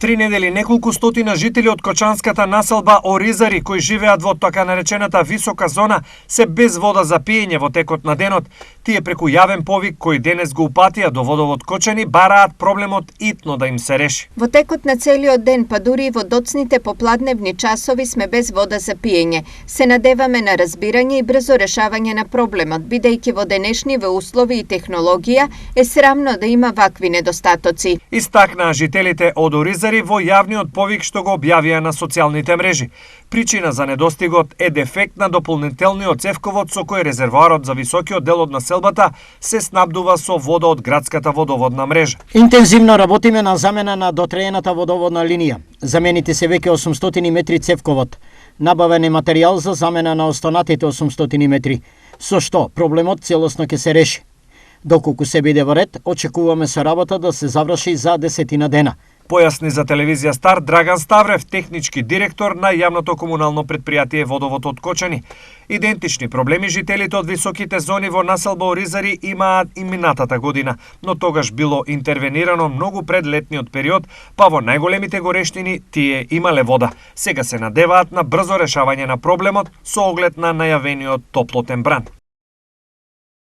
3 недели неколку стотина жители од кочанската населба Оризари, кои живеат во така наречената висока зона, се без вода за пиење во текот на денот. Тие преку јавен повик кој денес го упатија до водовод Кочани бараат проблемот итно да им се реши. Во текот на целиот ден, па дури и во доцните попладневни часови сме без вода за пиење. Се надеваме на разбирање и брзо решавање на проблемот, бидејќи во денешниве услови и технологија е срамно да има вакви недостатоци. Истакнаа жителите од Оризари во јавниот повик што го објавија на социјалните мрежи. Причина за недостигот е дефект на дополнителниот цевковод со кој резервоарот за високиот дел од населбата се снабдува со вода од градската водоводна мрежа. Интензивно работиме на замена на дотреената водоводна линија. Замените се веќе 800 метри цевковод. Набавен е материјал за замена на останатите 800 метри, со што проблемот целосно ќе се реши. Доколку се биде во ред, очекуваме со работа да се заврши за 10 дена. Појасни за телевизија Стар Драган Ставрев, технички директор на јавното комунално претпријатие Водовод од Кочани. Идентични проблеми жителите од високите зони во населба Оризари имаат и минатата година, но тогаш било интервенирано многу пред летниот период, па во најголемите горештини тие имале вода. Сега се надеваат на брзо решавање на проблемот со оглед на најавениот топлотен бран.